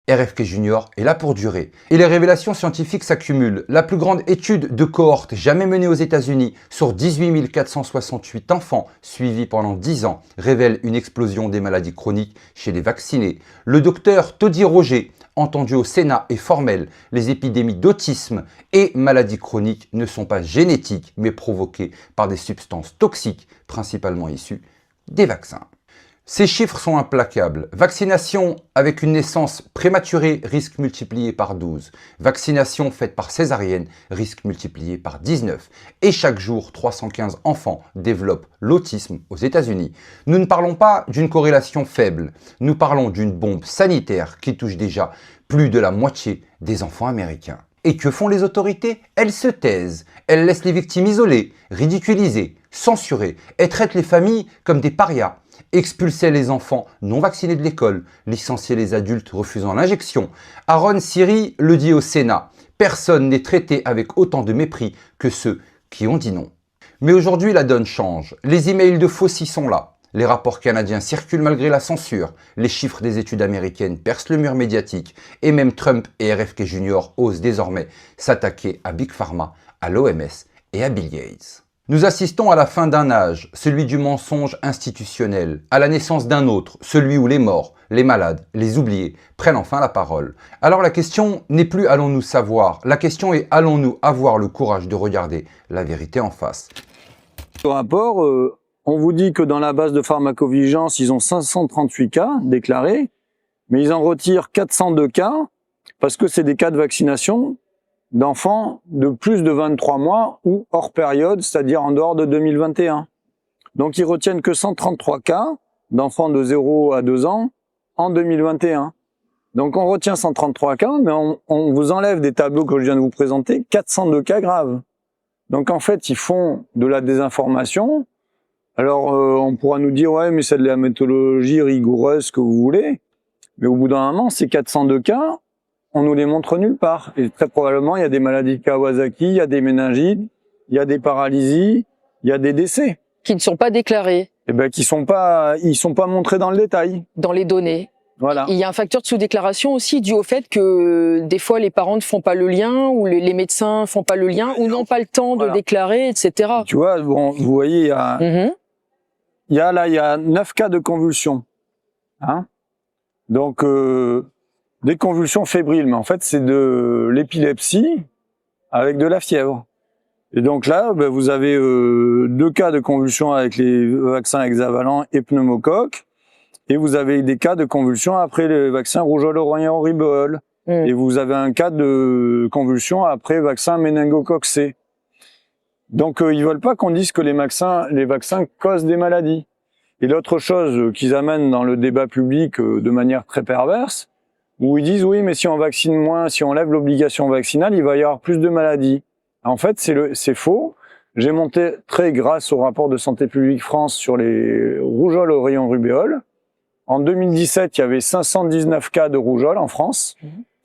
RFK Junior est là pour durer. Et les révélations scientifiques s'accumulent. La plus grande étude de cohorte jamais menée aux États-Unis sur 18 468 enfants suivis pendant 10 ans révèle une explosion des maladies chroniques chez les vaccinés. Le docteur Toddy Roger, entendu au Sénat, est formel. Les épidémies d'autisme et maladies chroniques ne sont pas génétiques mais provoquées par des substances toxiques, principalement issues des vaccins. Ces chiffres sont implacables. Vaccination avec une naissance prématurée, risque multiplié par 12. Vaccination faite par césarienne, risque multiplié par 19. Et chaque jour, 315 enfants développent l'autisme aux États-Unis. Nous ne parlons pas d'une corrélation faible. Nous parlons d'une bombe sanitaire qui touche déjà plus de la moitié des enfants américains. Et que font les autorités? Elles se taisent. Elles laissent les victimes isolées, ridiculisées, censurées et traitent les familles comme des parias. Expulser les enfants non vaccinés de l'école, licencier les adultes refusant l'injection. Aaron Siri le dit au Sénat, personne n'est traité avec autant de mépris que ceux qui ont dit non. Mais aujourd'hui, la donne change. Les emails de Fauci sont là. Les rapports canadiens circulent malgré la censure. Les chiffres des études américaines percent le mur médiatique. Et même Trump et RFK Junior osent désormais s'attaquer à Big Pharma, à l'OMS et à Bill Gates. Nous assistons à la fin d'un âge, celui du mensonge institutionnel, à la naissance d'un autre, celui où les morts, les malades, les oubliés prennent enfin la parole. Alors la question n'est plus allons-nous savoir, la question est allons-nous avoir le courage de regarder la vérité en face. Au rapport, on vous dit que dans la base de pharmacovigilance, ils ont 538 cas déclarés, mais ils en retirent 402 cas parce que c'est des cas de vaccination d'enfants de plus de 23 mois ou hors période, c'est-à-dire en dehors de 2021. Donc ils retiennent que 133 cas d'enfants de 0 à 2 ans en 2021. Donc on retient 133 cas, mais on vous enlève des tableaux que je viens de vous présenter, 402 cas graves. Donc en fait, ils font de la désinformation. Alors on pourra nous dire, ouais, mais c'est de la méthodologie rigoureuse que vous voulez. Mais au bout d'un moment, ces 402 cas, on nous les montre nulle part. Et très probablement, il y a des maladies de Kawasaki, il y a des méningites, il y a des paralysies, il y a des décès. Qui ne sont pas déclarés. Eh ben, ils sont pas montrés dans le détail. Dans les données. Voilà. Il y a un facteur de sous-déclaration aussi dû au fait que des fois les parents ne font pas le lien ou les médecins font pas le lien ou n'ont pas le temps de déclarer, etc. Tu vois, bon, vous voyez, il y a 9 cas de convulsions. Hein? Donc, des convulsions fébriles, mais en fait, c'est de l'épilepsie avec de la fièvre. Et donc là, ben, vous avez 2 cas de convulsions avec les vaccins hexavalents et pneumocoque, et vous avez des cas de convulsions après le vaccin rougeole, oreillon, rubéole, et vous avez un cas de convulsion après le vaccin méningocoque C. Donc ils veulent pas qu'on dise que les vaccins causent des maladies. Et l'autre chose qu'ils amènent dans le débat public de manière très perverse, où ils disent oui, mais si on vaccine moins, si on lève l'obligation vaccinale, il va y avoir plus de maladies. En fait, c'est faux. J'ai montré grâce au rapport de Santé publique France sur les rougeoles, oreillons, rubéole. En 2017, il y avait 519 cas de rougeole en France.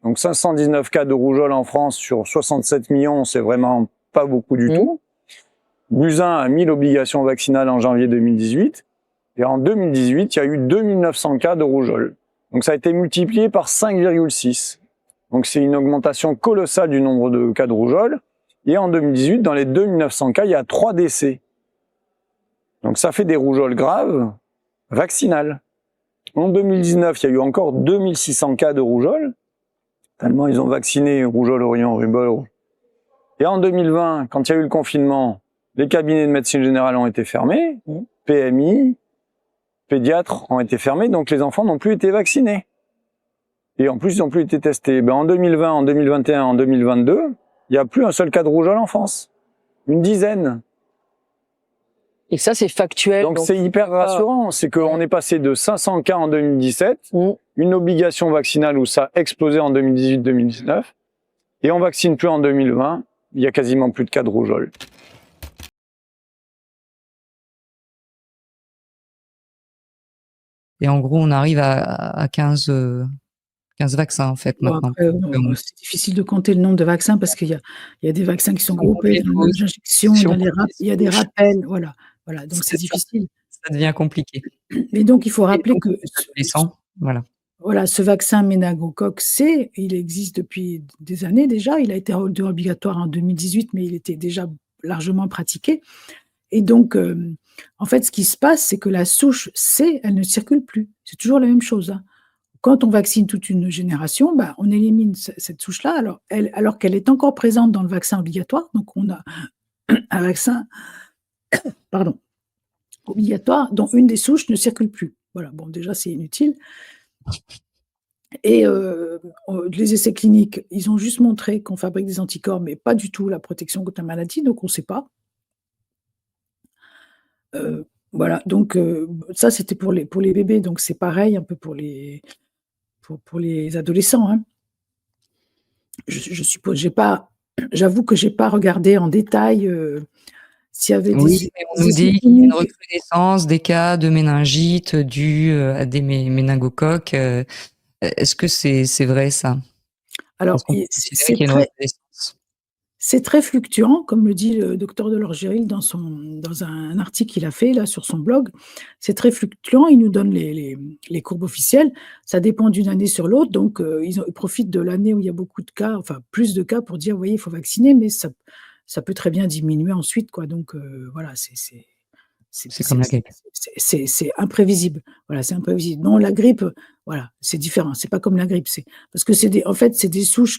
Donc 519 cas de rougeole en France sur 67 millions, c'est vraiment pas beaucoup du tout. Buzyn a mis l'obligation vaccinale en janvier 2018. Et en 2018, il y a eu 2900 cas de rougeole. Donc ça a été multiplié par 5,6. Donc c'est une augmentation colossale du nombre de cas de rougeole. Et en 2018, dans les 2900 cas, il y a 3 décès. Donc ça fait des rougeoles graves vaccinales. En 2019, il y a eu encore 2600 cas de rougeole, tellement ils ont vacciné rougeole, oreillon, rubéole. Et en 2020, quand il y a eu le confinement, les cabinets de médecine générale ont été fermés, PMI, pédiatres ont été fermés, donc les enfants n'ont plus été vaccinés. Et en plus, ils n'ont plus été testés. Ben, en 2020, en 2021, en 2022, il n'y a plus un seul cas de rougeole en France. Une dizaine. Et ça, c'est factuel. Donc c'est hyper rassurant. C'est qu'on est passé de 500 cas en 2017, une obligation vaccinale où ça a explosé en 2018-2019, et on vaccine plus en 2020, il y a quasiment plus de cas de rougeole. Et en gros, on arrive à 15 vaccins, en fait, Bon, maintenant. après, c'est difficile de compter le nombre de vaccins parce qu'il y a des vaccins qui sont groupés dans les injections, il y a des rappels, voilà. Donc c'est difficile. Ça devient compliqué. Mais donc il faut rappeler que... Voilà. Voilà, ce vaccin méningocoque C, il existe depuis des années déjà. Il a été rendu obligatoire en 2018, mais il était déjà largement pratiqué. Et donc, en fait, ce qui se passe, c'est que la souche C, elle ne circule plus. C'est toujours la même chose, hein. Quand on vaccine toute une génération, bah, on élimine cette souche-là, alors qu'elle est encore présente dans le vaccin obligatoire. Donc, on a un vaccin obligatoire dont une des souches ne circule plus. Voilà, bon, déjà, c'est inutile. Et les essais cliniques, ils ont juste montré qu'on fabrique des anticorps, mais pas du tout la protection contre la maladie, donc on ne sait pas. Voilà, donc ça, c'était pour les bébés, donc c'est pareil un peu pour les adolescents, hein. Je suppose, j'avoue que j'ai pas regardé en détail s'il y avait Oui, mais on nous dit qu'il y a une recrudescence des cas de méningite dus à des méningocoques. Est-ce que c'est vrai ça? Alors, qu'il y a une recrudescence. C'est très fluctuant, comme le dit le docteur Delorgeril dans un article qu'il a fait là sur son blog. C'est très fluctuant, il nous donne les courbes officielles. Ça dépend d'une année sur l'autre, donc ils profitent de l'année où il y a beaucoup de cas, enfin plus de cas pour dire, vous voyez, il faut vacciner, mais ça peut très bien diminuer ensuite, quoi. Donc voilà, c'est comme la grippe. C'est imprévisible. Voilà, c'est imprévisible. Non, la grippe, voilà, c'est différent. C'est pas comme la grippe. Parce que en fait, c'est des souches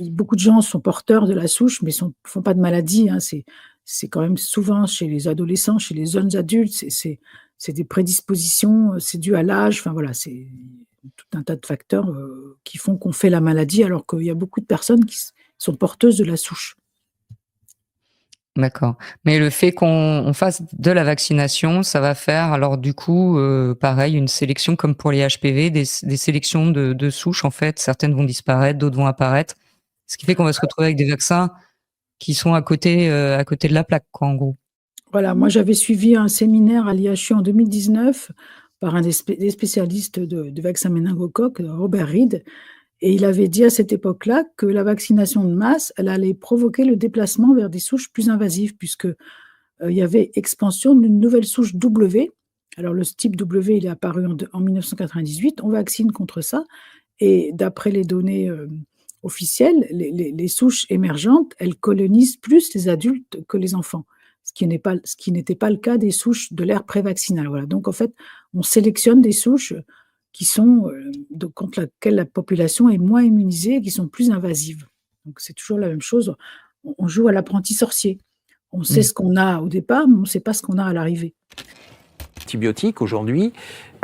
beaucoup de gens sont porteurs de la souche, mais font pas de maladie, hein. C'est quand même souvent chez les adolescents, chez les jeunes adultes, c'est des prédispositions, c'est dû à l'âge. Enfin voilà, c'est tout un tas de facteurs qui font qu'on fait la maladie, alors qu'il y a beaucoup de personnes qui sont porteuses de la souche. D'accord. Mais le fait qu'on fasse de la vaccination, ça va faire alors du coup, pareil, une sélection comme pour les HPV, des sélections de souches en fait. Certaines vont disparaître, d'autres vont apparaître. Ce qui fait qu'on va se retrouver avec des vaccins qui sont à côté de la plaque, quoi, en gros. Voilà, moi j'avais suivi un séminaire à l'IHU en 2019 par un des spécialistes de vaccins méningocoques, Robert Reed, et il avait dit à cette époque-là que la vaccination de masse, elle allait provoquer le déplacement vers des souches plus invasives, puisque il y avait expansion d'une nouvelle souche W. Alors le type W, il est apparu en 1998, on vaccine contre ça, et d'après les données officielles, les souches émergentes, elles colonisent plus les adultes que les enfants, ce qui n'était pas le cas des souches de l'ère prévaccinale. Voilà. Donc en fait, on sélectionne des souches qui sont contre laquelle la population est moins immunisée et qui sont plus invasives. Donc c'est toujours la même chose. On joue à l'apprenti sorcier. On sait ce qu'on a au départ, mais on ne sait pas ce qu'on a à l'arrivée. Antibiotiques, aujourd'hui,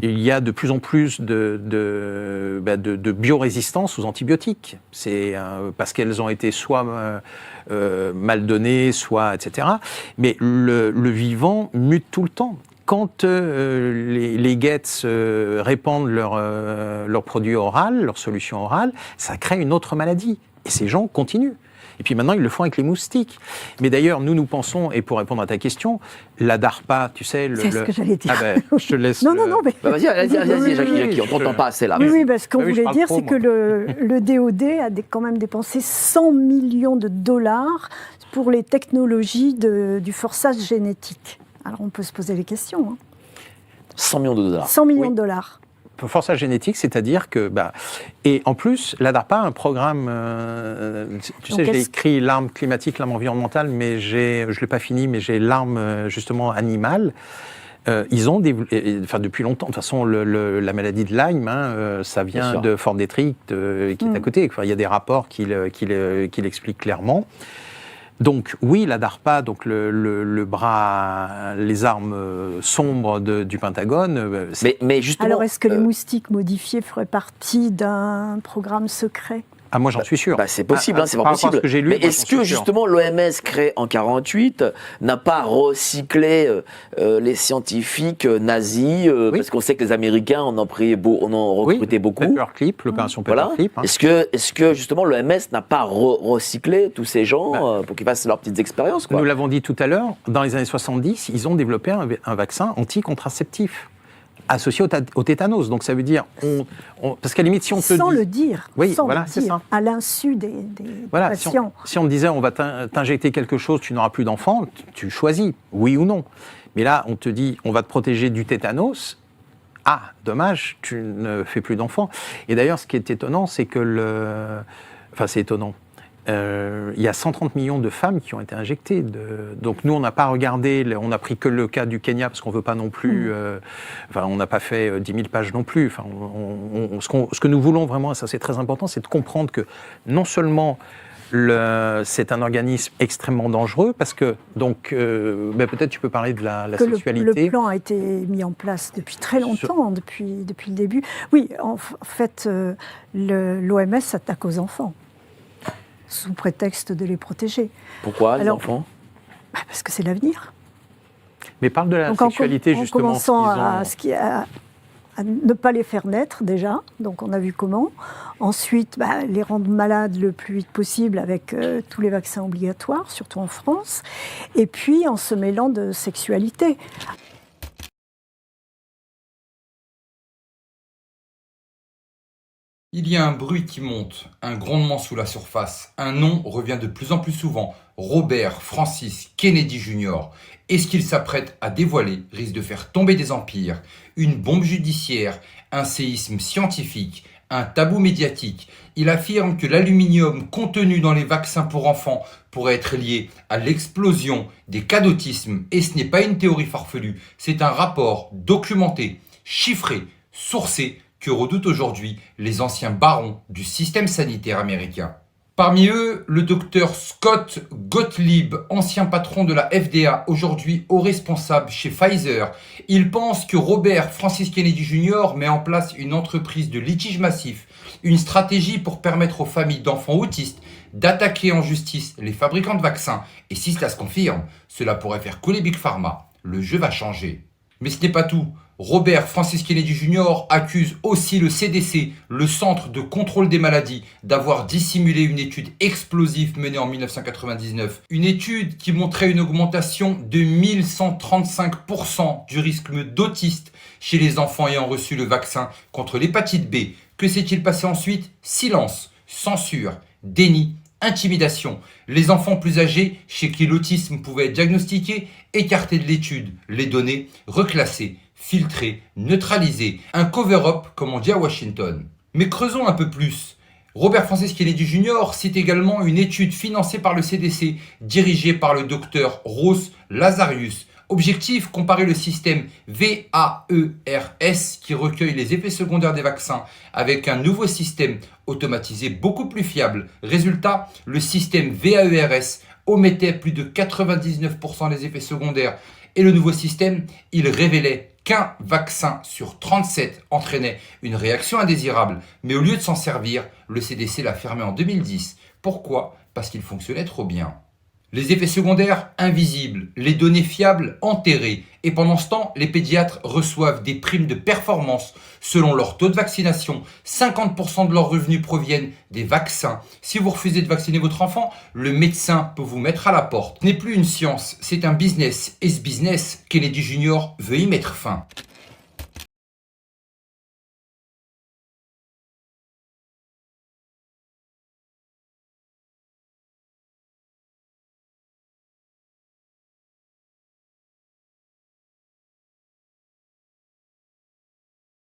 il y a de plus en plus de biorésistance aux antibiotiques. C'est parce qu'elles ont été soit mal données, soit etc. Mais le vivant mute tout le temps. Quand les Gates répandent leur produit oral, leur solution orale, ça crée une autre maladie. Et ces gens continuent. Et puis maintenant, ils le font avec les moustiques. Mais d'ailleurs, nous pensons, et pour répondre à ta question, la DARPA, tu sais... C'est ce que j'allais dire. Ah ben, je te laisse... Non, mais... Vas-y, Jackie, on t'entend pas assez là. Oui, parce qu'on voulait dire, c'est que le DOD a quand même dépensé 100 millions de dollars pour les technologies du forçage génétique. Alors, on peut se poser les questions. Hein. 100 millions de dollars. 100 millions de dollars. Forçage génétique, c'est-à-dire que... et en plus, la DARPA a un programme... tu sais, j'ai écrit l'arme climatique, l'arme environnementale, mais je ne l'ai pas fini, mais j'ai l'arme, justement, animale. Ils ont depuis longtemps, de toute façon, la maladie de Lyme, ça vient de Fort Detrick, qui est à côté. Enfin, il y a des rapports qui l'expliquent clairement. Donc oui, la DARPA, donc le bras, les armes sombres du Pentagone. Mais justement. Alors est-ce que les moustiques modifiés feraient partie d'un programme secret ? Ah, moi j'en suis sûr. C'est possible, c'est pas possible. Mais est-ce que justement l'OMS créée en 1948 n'a pas recyclé les scientifiques nazis parce qu'on sait que les Américains en ont recruté beaucoup. Paperclip, l'opération Paperclip. Voilà. Est-ce que justement l'OMS n'a pas recyclé tous ces gens pour qu'ils fassent leurs petites expériences, quoi. Nous l'avons dit tout à l'heure, dans les années 70, ils ont développé un vaccin anti-contraceptif associé au tétanos. Donc ça veut dire, parce qu'à la limite, si on te sans le dire, oui, sans voilà, le c'est dire, ça. À l'insu des patients. Si on te disait, on va t'injecter quelque chose, tu n'auras plus d'enfants, tu choisis, oui ou non. Mais là, on te dit, on va te protéger du tétanos. ah, dommage, tu ne fais plus d'enfants. Et d'ailleurs, ce qui est étonnant, c'est que enfin, c'est étonnant. Il y a 130 millions de femmes qui ont été injectées. Donc nous, on n'a pas regardé, on n'a pris que le cas du Kenya, parce qu'on ne veut pas non plus... enfin, on n'a pas fait 10 000 pages non plus. Enfin, ce que nous voulons vraiment, et ça c'est très important, c'est de comprendre que non seulement c'est un organisme extrêmement dangereux, parce que, donc, peut-être tu peux parler de la sexualité. Le plan a été mis en place depuis très longtemps, depuis le début. Oui, en fait, l'OMS s'attaque aux enfants, sous prétexte de les protéger. Pourquoi, les enfants ? Parce que c'est l'avenir. Mais parle de la sexualité, justement. En commençant à ne pas les faire naître, déjà. Donc, on a vu comment. Ensuite, les rendre malades le plus vite possible avec tous les vaccins obligatoires, surtout en France. Et puis, en se mêlant de sexualité. Il y a un bruit qui monte, un grondement sous la surface. Un nom revient de plus en plus souvent. Robert Francis Kennedy Jr. Et ce qu'il s'apprête à dévoiler risque de faire tomber des empires. Une bombe judiciaire, un séisme scientifique, un tabou médiatique. Il affirme que l'aluminium contenu dans les vaccins pour enfants pourrait être lié à l'explosion des cas d'autisme. Et ce n'est pas une théorie farfelue, c'est un rapport documenté, chiffré, sourcé, que redoutent aujourd'hui les anciens barons du système sanitaire américain. Parmi eux, le docteur Scott Gottlieb, ancien patron de la FDA, aujourd'hui haut responsable chez Pfizer. Il pense que Robert Francis Kennedy Jr. met en place une entreprise de litige massif, une stratégie pour permettre aux familles d'enfants autistes d'attaquer en justice les fabricants de vaccins. Et si cela se confirme, cela pourrait faire couler Big Pharma. Le jeu va changer. Mais ce n'est pas tout. Robert Francis Kennedy Jr. accuse aussi le CDC, le Centre de contrôle des maladies, d'avoir dissimulé une étude explosive menée en 1999. Une étude qui montrait une augmentation de 1135% du risque d'autisme chez les enfants ayant reçu le vaccin contre l'hépatite B. Que s'est-il passé ensuite? Silence, censure, déni, intimidation. Les enfants plus âgés, chez qui l'autisme pouvait être diagnostiqué, écartés de l'étude, les données reclassées, filtrées, neutralisées. Un cover-up, comme on dit à Washington. Mais creusons un peu plus. Robert Francis Kennedy Jr. cite également une étude financée par le CDC, dirigée par le docteur Ross Lazarius. Objectif, comparer le système VAERS qui recueille les effets secondaires des vaccins avec un nouveau système automatisé beaucoup plus fiable. Résultat, le système VAERS omettait plus de 99% des effets secondaires et le nouveau système, il révélait qu'un vaccin sur 37 entraînait une réaction indésirable. Mais au lieu de s'en servir, le CDC l'a fermé en 2010. Pourquoi? Parce qu'il fonctionnait trop bien. Les effets secondaires invisibles, les données fiables enterrées. Et pendant ce temps, les pédiatres reçoivent des primes de performance selon leur taux de vaccination. 50% de leurs revenus proviennent des vaccins. Si vous refusez de vacciner votre enfant, le médecin peut vous mettre à la porte. Ce n'est plus une science, c'est un business. Et ce business, Kennedy Jr. veut y mettre fin.